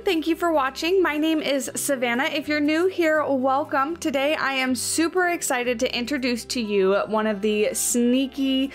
thank you for watching. My name is Savannah. If you're new here, welcome. Today I am super excited to introduce to you one of the sneaky,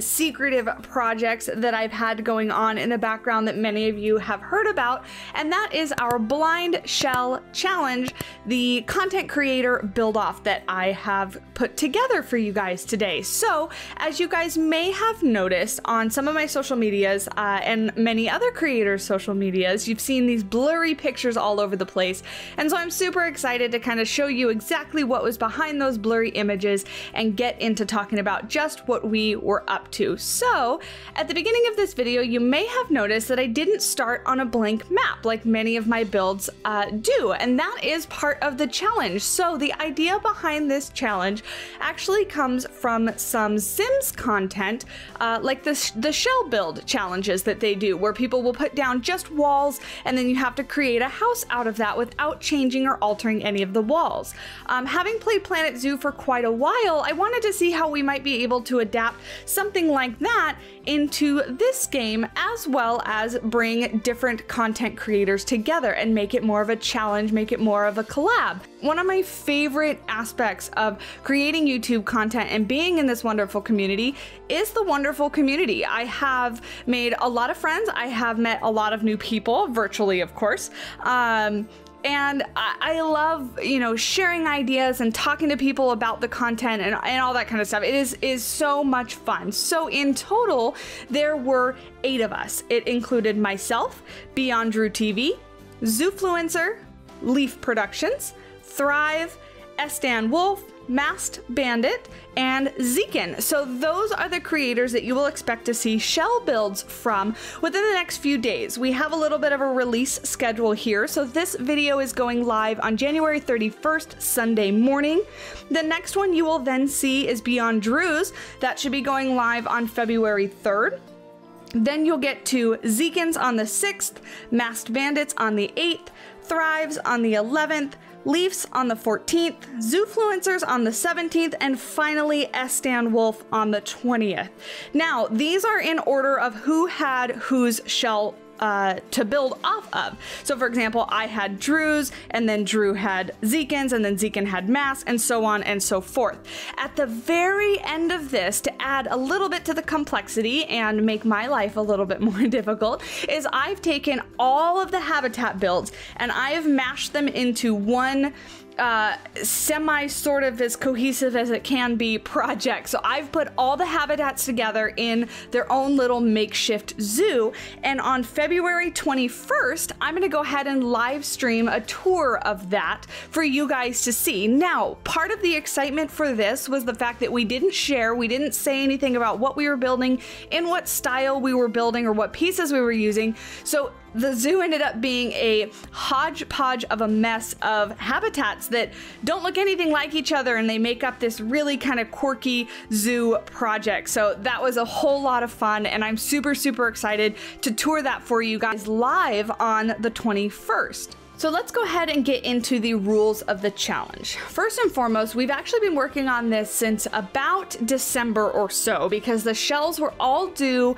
secretive projects that I've had going on in the background that many of you have heard about, and that is our Blind Shell Challenge, the content creator build-off that I have put together for you guys today. So, as you guys may have noticed on some of my social medias and many other creators' social medias, you've seen these blurry pictures all over the place, and so I'm super excited to kind of show you exactly what was behind those blurry images and get into talking about just what we were up to. So, at the beginning of this video, you may have noticed that I didn't start on a blank map like many of my builds do, and that is part of the challenge. So, the idea behind this challenge actually comes from some Sims content, like the shell build challenges that they do, where people will put down just walls and then you have to create a house out of that without changing or altering any of the walls. Having played Planet Zoo for quite a while, I wanted to see how we might be able to adapt something like that into this game, as well as bring different content creators together and make it more of a challenge, make it more of a collab. One of my favorite aspects of creating YouTube content and being in this wonderful community is the wonderful community. I have made a lot of friends. I have met a lot of new people, virtually, of course. And I love, you know, sharing ideas and talking to people about the content and all that kind of stuff. It is so much fun. So in total, there were 8 of us. It included myself, Beyond Drew TV, Zoofluencer, Leaf Productions, Thrive, Estan Wolf, Masked Bandit, and Zekin. So those are the creators that you will expect to see shell builds from within the next few days. We have a little bit of a release schedule here. So this video is going live on January 31st, Sunday morning. The next one you will then see is Beyond Drew's. That should be going live on February 3rd. Then you'll get to Zekin's on the 6th, Masked Bandits on the 8th, Thrives on the 11th, Leafs on the 14th, Zoofluencers on the 17th, and finally Estan Wolf on the 20th. Now, these are in order of who had whose shell to build off of. So for example, I had Drew's, and then Drew had Zekin's, and then Zekin had Masked, and so on and so forth. At the very end of this, to add a little bit to the complexity and make my life a little bit more difficult, is I've taken all of the habitat builds and I have mashed them into one semi sort of as cohesive as it can be project. So I've put all the habitats together in their own little makeshift zoo, and on February 21st I'm going to go ahead and live stream a tour of that for you guys to see. Now, part of the excitement for this was the fact that we didn't say anything about what we were building, in what style we were building, or what pieces we were using. So the zoo ended up being a hodgepodge of a mess of habitats that don't look anything like each other, and they make up this really kind of quirky zoo project. So that was a whole lot of fun, and I'm super, super excited to tour that for you guys live on the 21st. So let's go ahead and get into the rules of the challenge. First and foremost, we've actually been working on this since about December or so, because the shells were all due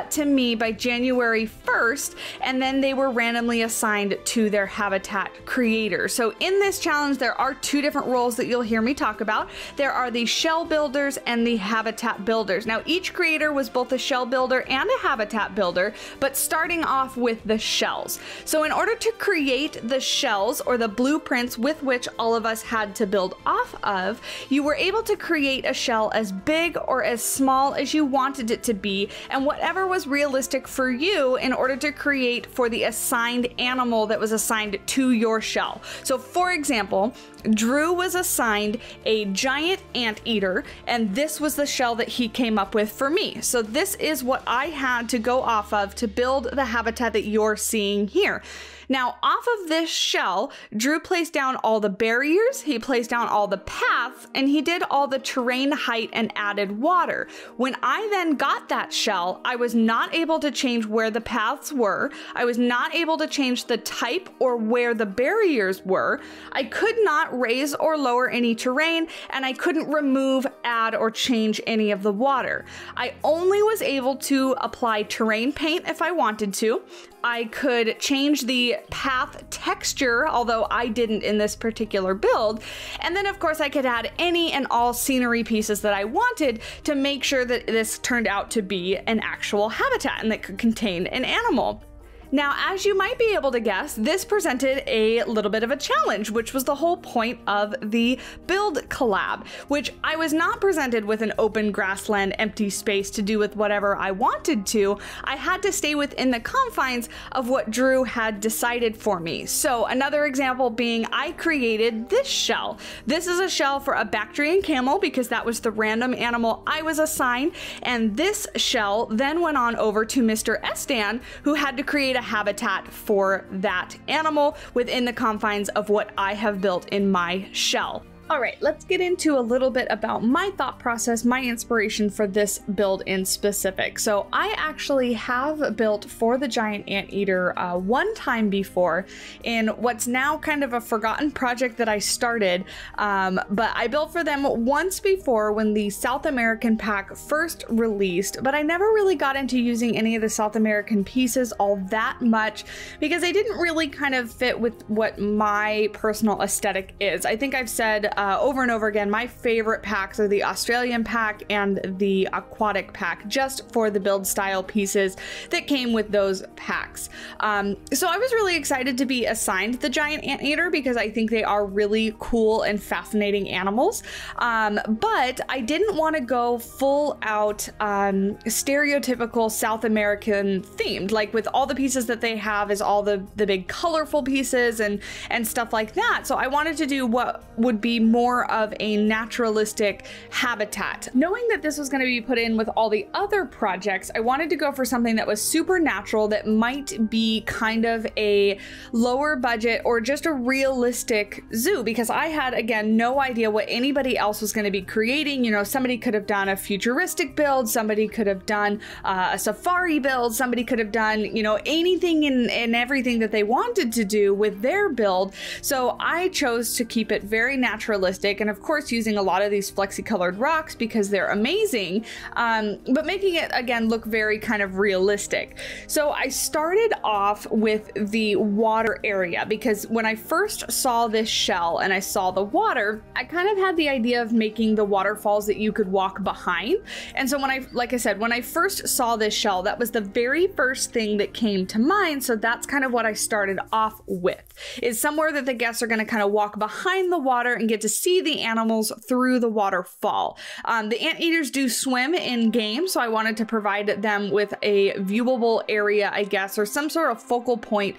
to me by January 1st, and then they were randomly assigned to their habitat creator. So in this challenge, there are 2 different roles that you'll hear me talk about. There are the shell builders and the habitat builders. Now, each creator was both a shell builder and a habitat builder, but starting off with the shells. So in order to create the shells, or the blueprints with which all of us had to build off of, you were able to create a shell as big or as small as you wanted it to be, and whatever was realistic for you in order to create for the assigned animal that was assigned to your shell. So for example, Drew was assigned a giant anteater, and this was the shell that he came up with for me. So this is what I had to go off of to build the habitat that you're seeing here. Now, off of this shell, Drew placed down all the barriers, he placed down all the paths, and he did all the terrain height and added water. When I then got that shell, I was not able to change where the paths were. I was not able to change the type or where the barriers were. I could not raise or lower any terrain, and I couldn't remove, add, or change any of the water. I only was able to apply terrain paint if I wanted to. I could change the path texture, although I didn't in this particular build. And then of course I could add any and all scenery pieces that I wanted to make sure that this turned out to be an actual habitat and that could contain an animal. Now, as you might be able to guess, this presented a little bit of a challenge, which was the whole point of the build collab, which I was not presented with an open grassland, empty space to do with whatever I wanted to. I had to stay within the confines of what Drew had decided for me. So another example being I created this shell. This is a shell for a Bactrian camel because that was the random animal I was assigned. And this shell then went on over to Mr. Estan, who had to create a habitat for that animal within the confines of what I have built in my shell. All right, let's get into a little bit about my thought process, my inspiration for this build in specific. So I actually have built for the giant anteater one time before in what's now kind of a forgotten project that I started, but I built for them once before when the South American pack first released, but I never really got into using any of the South American pieces all that much because they didn't really kind of fit with what my personal aesthetic is. I think I've said over and over again, my favorite packs are the Australian pack and the aquatic pack, just for the build style pieces that came with those packs. So I was really excited to be assigned the giant anteater because I think they are really cool and fascinating animals. But I didn't want to go full out stereotypical South American themed, like with all the pieces that they have is all the big colorful pieces and stuff like that. So I wanted to do what would be more of a naturalistic habitat. Knowing that this was going to be put in with all the other projects, I wanted to go for something that was super natural, that might be kind of a lower budget or just a realistic zoo, because I had, again, no idea what anybody else was going to be creating. You know, somebody could have done a futuristic build, somebody could have done a safari build, somebody could have done, you know, anything and everything that they wanted to do with their build. So I chose to keep it very naturalistic, and of course using a lot of these flexi-colored rocks because they're amazing, but making it again look very kind of realistic. So I started off with the water area because when I first saw this shell and I saw the water, I kind of had the idea of making the waterfalls that you could walk behind. And so when like I said, when I first saw this shell, that was the very first thing that came to mind. So that's kind of what I started off with, is somewhere that the guests are going to kind of walk behind the water and get to see the animals through the waterfall. The anteaters do swim in game, so I wanted to provide them with a viewable area, I guess, or some sort of focal point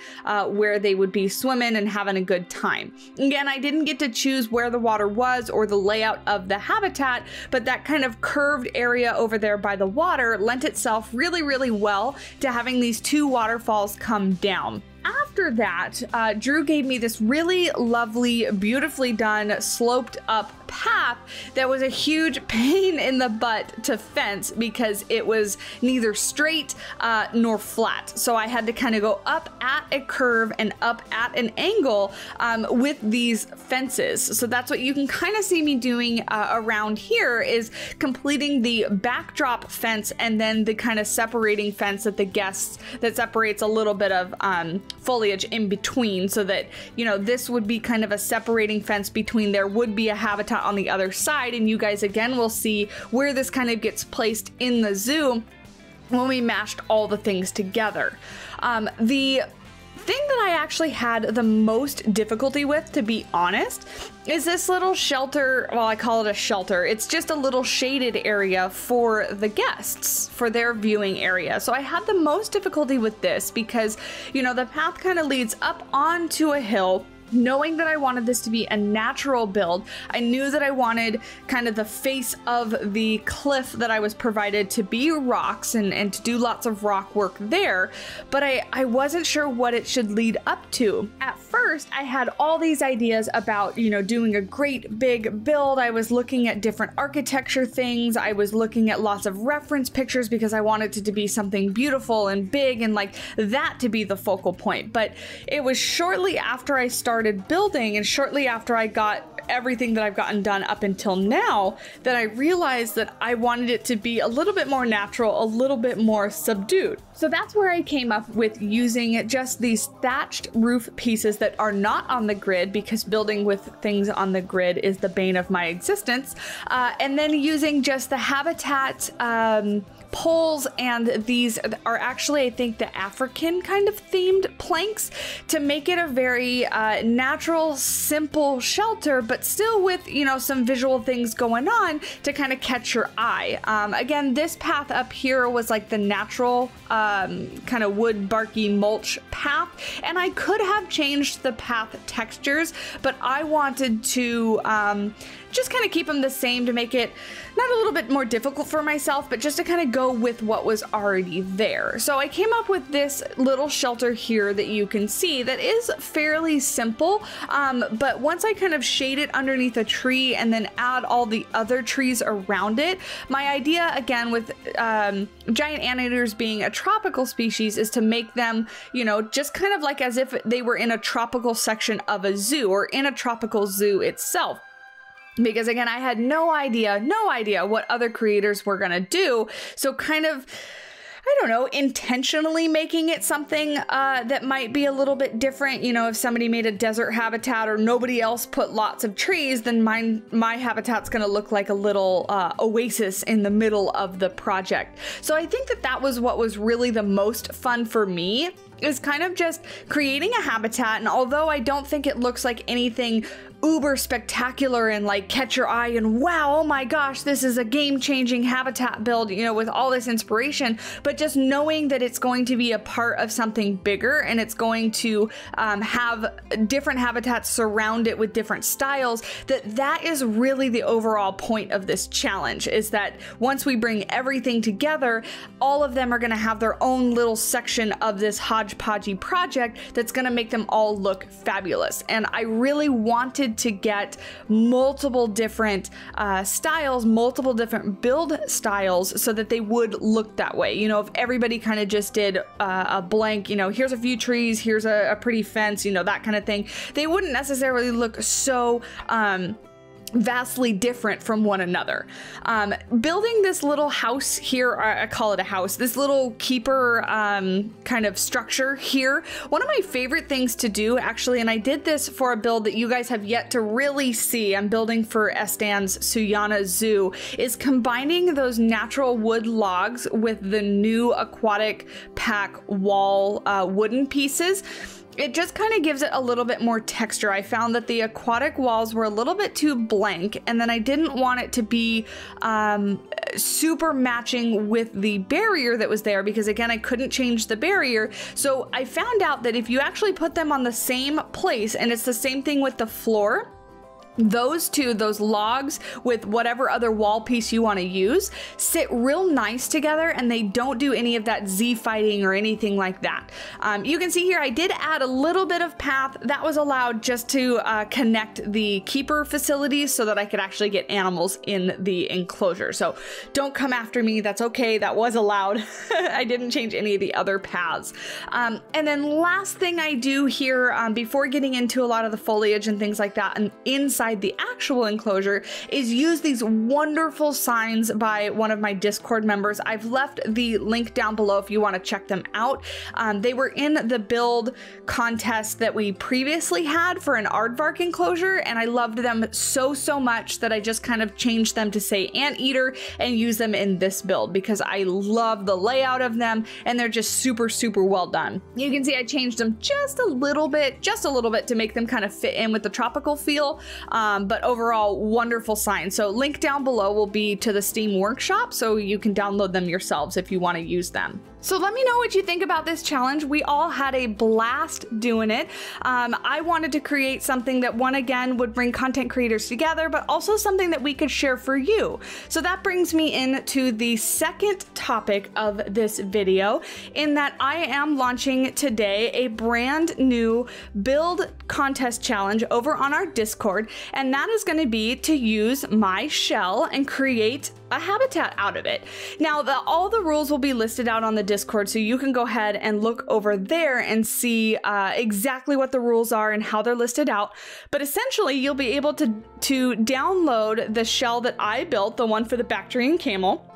where they would be swimming and having a good time. Again, I didn't get to choose where the water was or the layout of the habitat, but that kind of curved area over there by the water lent itself really, really well to having these two waterfalls come down. After that, Drew gave me this really lovely, beautifully done, sloped up path that was a huge pain in the butt to fence because it was neither straight nor flat. So I had to kind of go up at a curve and up at an angle with these fences. So that's what you can kind of see me doing around here, is completing the backdrop fence and then the kind of separating fence that that separates a little bit of foliage in between, so that, you know, this would be kind of a separating fence between, there would be a habitat on the other side, and you guys again will see where this kind of gets placed in the zoo when we mashed all the things together. The thing that I actually had the most difficulty with, to be honest, is this little shelter. Well, I call it a shelter. It's just a little shaded area for the guests, for their viewing area. So I had the most difficulty with this because, you know, the path kind of leads up onto a hill. Knowing that I wanted this to be a natural build, I knew that I wanted kind of the face of the cliff that I was provided to be rocks and to do lots of rock work there, but I wasn't sure what it should lead up to. At first, I had all these ideas about, you know, doing a great big build. I was looking at different architecture things. I was looking at lots of reference pictures because I wanted it to be something beautiful and big and like that to be the focal point. But it was shortly after I started started building and shortly after I got everything that I've gotten done up until now, that I realized that I wanted it to be a little bit more natural, a little bit more subdued. So that's where I came up with using just these thatched roof pieces that are not on the grid, because building with things on the grid is the bane of my existence. And then using just the Habitat poles, and these are actually, I think, the African kind of themed planks to make it a very natural, simple shelter, but still with, you know, some visual things going on to kind of catch your eye. Again, this path up here was like the natural kind of wood barky mulch path, and I could have changed the path textures, but I wanted to just kind of keep them the same to make it not a little bit more difficult for myself, but just to kind of go with what was already there. So I came up with this little shelter here that you can see that is fairly simple, but once I kind of shade it underneath a tree and then add all the other trees around it, my idea, again, with giant anteaters being a tropical species, is to make them, you know, just kind of like as if they were in a tropical section of a zoo or in a tropical zoo itself. Because again, I had no idea what other creators were gonna do. So kind of, I don't know, intentionally making it something that might be a little bit different. You know, if somebody made a desert habitat or nobody else put lots of trees, then my habitat's gonna look like a little oasis in the middle of the project. So I think that that was what was really the most fun for me, is kind of just creating a habitat. And although I don't think it looks like anything uber spectacular and like catch your eye and wow, oh my gosh, this is a game-changing habitat build, you know, with all this inspiration, but just knowing that it's going to be a part of something bigger, and it's going to have different habitats surround it with different styles, that is really the overall point of this challenge, is that once we bring everything together, all of them are going to have their own little section of this hodgepodgey project that's going to make them all look fabulous. And I really wanted to get multiple different styles, multiple different build styles, so that they would look that way. You know, if everybody kind of just did a blank, you know, here's a few trees, here's a pretty fence, you know, that kind of thing, they wouldn't necessarily look so vastly different from one another. Building this little house here, or I call it a house, this little keeper kind of structure here, one of my favorite things to do actually, and I did this for a build that you guys have yet to really see, I'm building for Estan's Suyana Zoo, is combining those natural wood logs with the new aquatic pack wall wooden pieces. It just kind of gives it a little bit more texture. I found that the aquatic walls were a little bit too blank, and then I didn't want it to be super matching with the barrier that was there, because again, I couldn't change the barrier. So I found out that if you actually put them on the same place, and it's the same thing with the floor, those two, those logs with whatever other wall piece you want to use, sit real nice together, and they don't do any of that Z fighting or anything like that. You can see here I did add a little bit of path that was allowed just to connect the keeper facilities so that I could actually get animals in the enclosure. So don't come after me, that's okay, that was allowed. I didn't change any of the other paths. And then last thing I do here before getting into a lot of the foliage and things like that, and inside the actual enclosure, is use these wonderful signs by one of my Discord members. I've left the link down below if you want to check them out. They were in the build contest that we previously had for an aardvark enclosure, and I loved them so much that I just kind of changed them to say anteater and use them in this build because I love the layout of them, and they're just super well done. You can see I changed them just a little bit to make them kind of fit in with the tropical feel. But overall, wonderful signs. So link down below will be to the Steam Workshop, so you can download them yourselves if you want to use them. So let me know what you think about this challenge. We all had a blast doing it. I wanted to create something that, one, again, would bring content creators together, but also something that we could share for you. So that brings me into the second topic of this video, in that I am launching today a brand new build contest challenge over on our Discord, and that is going to be to use my shell and create a habitat out of it. Now, all the rules will be listed out on the Discord, so you can go ahead and look over there and see exactly what the rules are and how they're listed out. But essentially, you'll be able to download the shell that I built, the one for the Bactrian camel,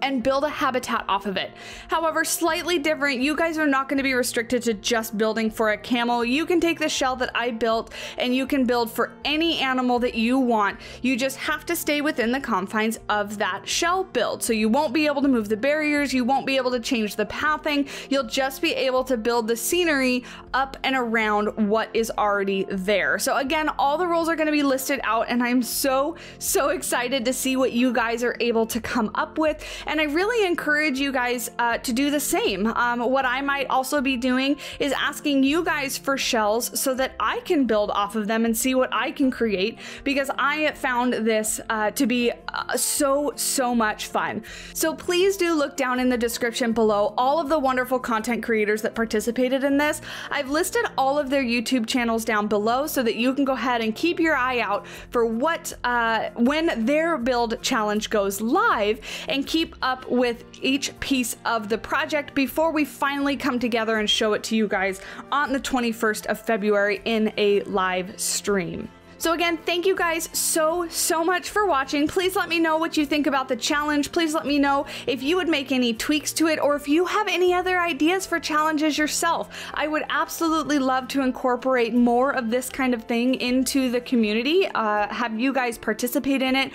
and build a habitat off of it. However, slightly different, you guys are not going to be restricted to just building for a camel. You can take the shell that I built and you can build for any animal that you want. You just have to stay within the confines of that shell build. So you won't be able to move the barriers, you won't be able to change the pathing, you'll just be able to build the scenery up and around what is already there. So again, all the rules are going to be listed out, and I'm so excited to see what you guys are able to come up with. And I really encourage you guys to do the same. What I might also be doing is asking you guys for shells so that I can build off of them and see what I can create, because I found this to be so much fun. So please do look down in the description below all of the wonderful content creators that participated in this. I've listed all of their YouTube channels down below so that you can go ahead and keep your eye out for what when their build challenge goes live, and keep up with each piece of the project before we finally come together and show it to you guys on the 21st of February in a live stream. So again, thank you guys so much for watching. Please let me know what you think about the challenge. Please let me know if you would make any tweaks to it, or if you have any other ideas for challenges yourself. I would absolutely love to incorporate more of this kind of thing into the community, have you guys participate in it,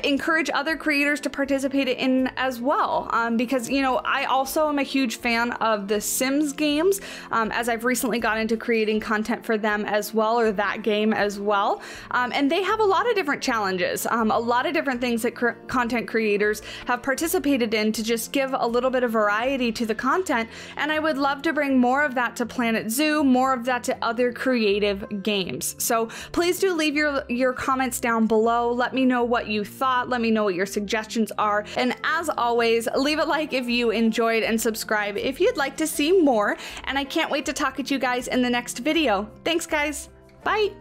encourage other creators to participate in as well, because, you know, I also am a huge fan of the Sims games, as I've recently got into creating content for them as well, or that game as well. And they have a lot of different challenges, a lot of different things that content creators have participated in to just give a little bit of variety to the content. And I would love to bring more of that to Planet Zoo, more of that to other creative games. So please do leave your comments down below. Let me know what you thought. Let me know what your suggestions are. And as always, leave a like if you enjoyed, and subscribe if you'd like to see more. And I can't wait to talk at you guys in the next video. Thanks, guys. Bye.